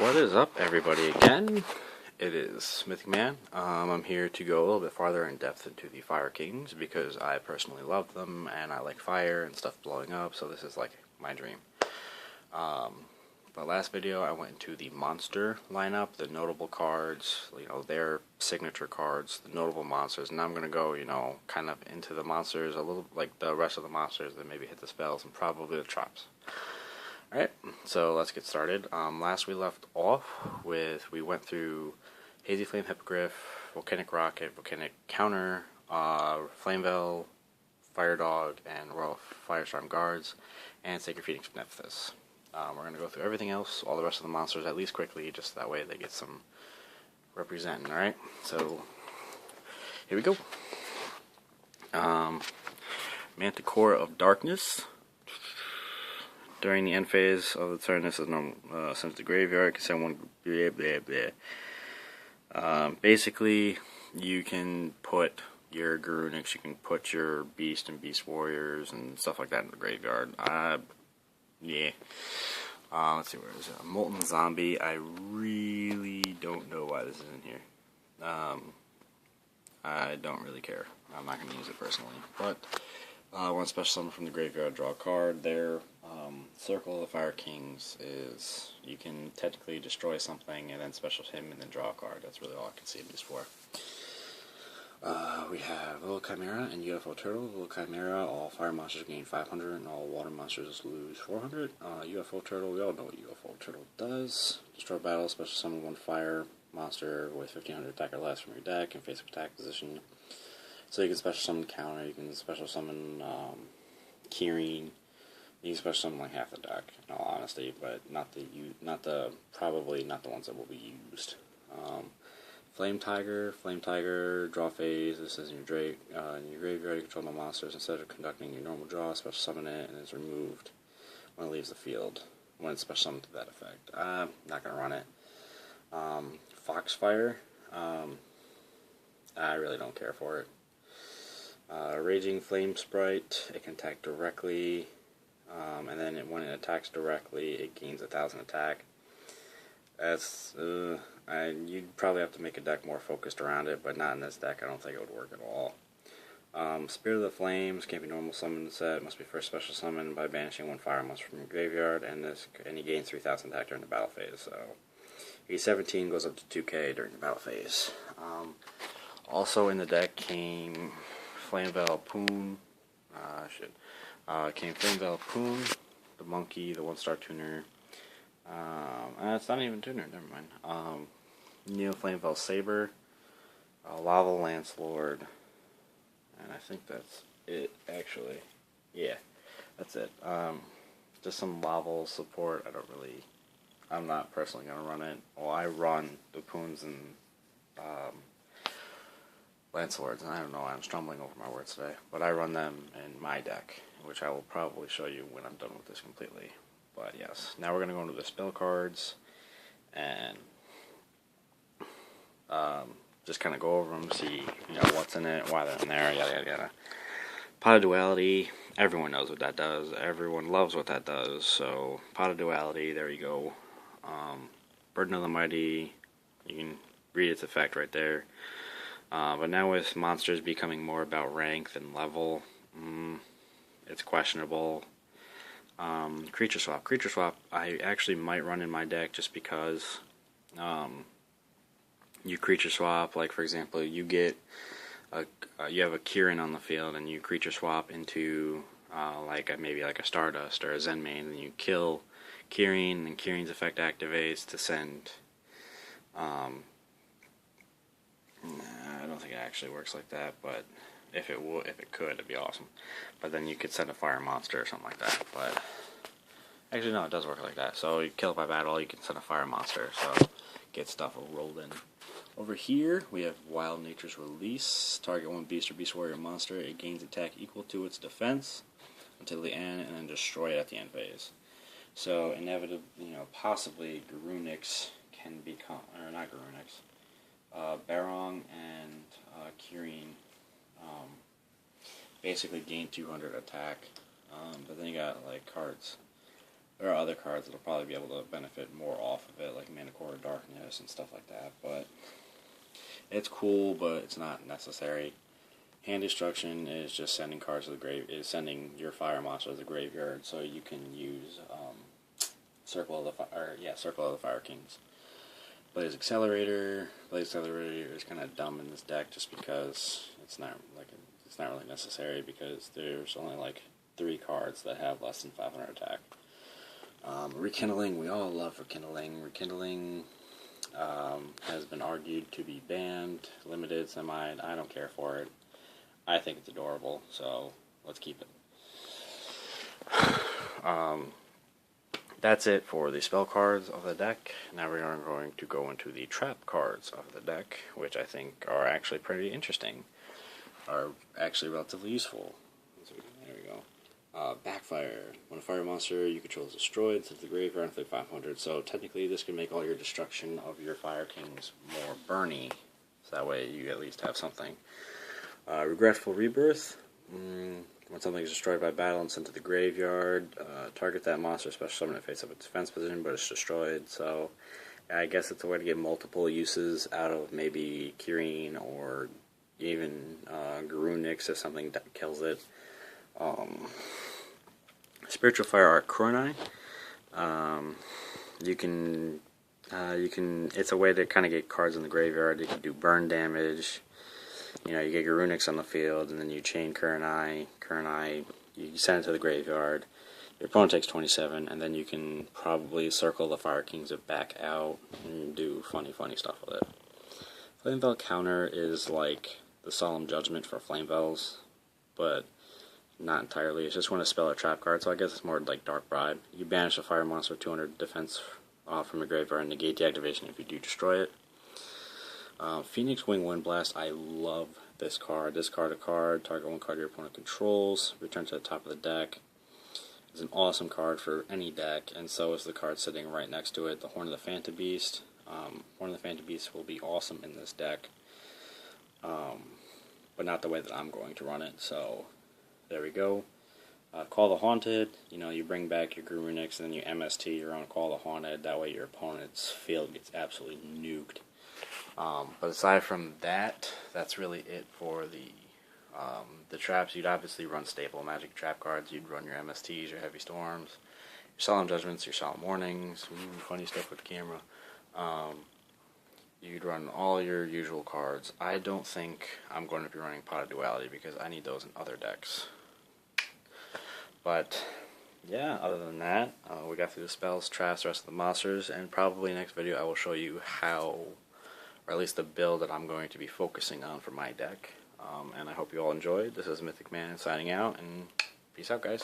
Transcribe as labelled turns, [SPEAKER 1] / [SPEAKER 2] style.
[SPEAKER 1] What is up, everybody, again? It is Mythic Man. I'm here to go a little bit farther in depth into the Fire Kings because I personally love them and I like fire and stuff blowing up, so this is like my dream. But last video I went into the monster lineup, the notable cards, their signature cards, the notable monsters, and now I'm going to go, kind of into the monsters a little, like the rest of the monsters that maybe hit the spells and probably the traps. Alright, so let's get started. Last we left off with, we went through Hazy Flame Hippogriff, Volcanic Rocket, Volcanic Counter, Flame Veil, Fire Dog, and Royal Firestorm Guards, and Sacred Phoenix Beneficus. We're going to go through everything else, all the rest of the monsters, at least quickly, just that way they get some representing, alright? So, here we go. Manticore of Darkness. During the end phase of the turn, this is normal. Since the graveyard, can send one. Blah, blah, blah. Basically, you can put your Garunics, you can put your Beast and Beast Warriors and stuff like that in the graveyard. Yeah. Let's see, where is it? Molten Zombie. I really don't know why this is in here. I don't really care. I'm not going to use it personally, but. One special summon from the graveyard, draw a card. Their Circle of the Fire Kings is you can technically destroy something and then special him and then draw a card. That's really all I can see this for. We have Little Chimera and UFO Turtle. Little Chimera, all fire monsters gain 500 and all water monsters lose 400. UFO Turtle, we all know what UFO Turtle does. Destroy battle, special summon one fire monster with 1500 attack or less from your deck in face attack position. So you can special summon Counter, you can special summon Keyring, you can special summon like half the deck, in all honesty, but probably not the ones that will be used. Flame Tiger, draw phase. This is in your graveyard. You control my monsters. Instead of conducting your normal draw, special summon it, and it's removed when it leaves the field. When it's special summoned to that effect. I'm not gonna run it. Foxfire. I really don't care for it. Raging Flame Sprite, it can attack directly, and then when it attacks directly, it gains 1000 attack. That's, you'd probably have to make a deck more focused around it, but not in this deck. I don't think it would work at all. Spirit of the Flames, can't be normal summoned set, must be first special summoned by banishing one fire monster from your graveyard, and he gains 3000 attack during the battle phase, so E17 goes up to 2k during the battle phase. Also in the deck came Flame Veil Poon, came Flame Veil Poon, the Monkey, the 1-star tuner, it's not even tuner, never mind, Neo Flame Veil Saber, Lava Lance Lord, and I think that's it, actually, yeah, that's it, just some Lava support. I'm not personally going to run it. Well, I run the Poons and, Lancelords, and I don't know why I'm stumbling over my words today, but I run them in my deck, which I will probably show you when I'm done with this completely. But yes, now we're going to go into the spell cards, and just kind of go over them, see what's in it, why they're in there, yada yada yada. Pot of Duality, everyone knows what that does, everyone loves what that does, so Pot of Duality, there you go. Burden of the Mighty, you can read its effect right there. But now with monsters becoming more about rank than level, it's questionable. Creature Swap, I actually might run in my deck just because you Creature Swap, like for example, you get you have a Kieran on the field and you Creature Swap into maybe like a Stardust or a Zenmain, and you kill Kieran, and Kieran's effect activates to send I don't think it actually works like that, but if it could, it'd be awesome. But then you could send a fire monster or something like that. But actually, no, it does work like that. So you kill it by battle, you can send a fire monster. So get stuff rolled in. Over here, we have Wild Nature's Release. Target one beast or beast warrior monster. It gains attack equal to its defense until the end, and then destroy it at the end phase. So inevitably, possibly Garunics can become, or not Garunics. Barong and Keyring basically gain 200 attack, but then you got like cards there are other cards that'll probably be able to benefit more off of it, like Mana Core Darkness and stuff like that. But it's cool, but it's not necessary. Hand destruction is just sending cards to the grave, is sending your fire monster to the graveyard, so you can use Circle of the Fire Kings. Blaze Accelerator is kind of dumb in this deck just because it's not really necessary, because there's only like 3 cards that have less than 500 attack. Rekindling, we all love Rekindling. Rekindling has been argued to be banned, limited, semi. I don't care for it. I think it's adorable, so let's keep it. That's it for the spell cards of the deck. Now we are going to go into the trap cards of the deck, which I think are actually pretty interesting. Are actually relatively useful. There we go. Backfire. When a fire monster you control is destroyed, send to the graveyard and play 500. So technically this can make all your destruction of your Fire Kings more burny. So that way you at least have something. Regretful Rebirth. When something is destroyed by battle and sent to the graveyard, target that monster, special summon it face up its defense position, but it's destroyed. So I guess it's a way to get multiple uses out of maybe Kirin or even Garunix if something kills it. Spiritual Fire Art Chronai. You can. It's a way to kind of get cards in the graveyard. You can do burn damage. You know, you get Garunix on the field, and then you chain Chronai. You send it to the graveyard. Your opponent takes 27, and then you can probably circle the Fire Kings back out and do funny stuff with it. Flamebell counter is like the Solemn Judgment for Flamebells, but not entirely. It's just when a spell or trap card, so I guess it's more like Dark Bribe. You banish a fire monster with 200 defense from your graveyard and negate the activation if you do destroy it. Phoenix Wing Windblast, I love this card. Discard a card, target one card your opponent controls, return to the top of the deck. It's an awesome card for any deck, and so is the card sitting right next to it, the Horn of the Phantom Beast. Horn of the Phantom Beast will be awesome in this deck, but not the way that I'm going to run it, so there we go. Call the Haunted, you bring back your Garunix and then you MST your own Call the Haunted, that way your opponent's field gets absolutely nuked. But aside from that, that's really it for the traps. You'd obviously run staple Magic trap cards. You'd run your MSTs, your Heavy Storms, your Solemn Judgments, your Solemn Warnings. Funny stuff with the camera. You'd run all your usual cards. I don't think I'm going to be running Pot of Duality because I need those in other decks. But yeah, other than that, we got through the spells, traps, the rest of the monsters, and probably next video I will show you how, or at least the build that I'm going to be focusing on for my deck. And I hope you all enjoyed. This is Mythic Man signing out, and peace out, guys.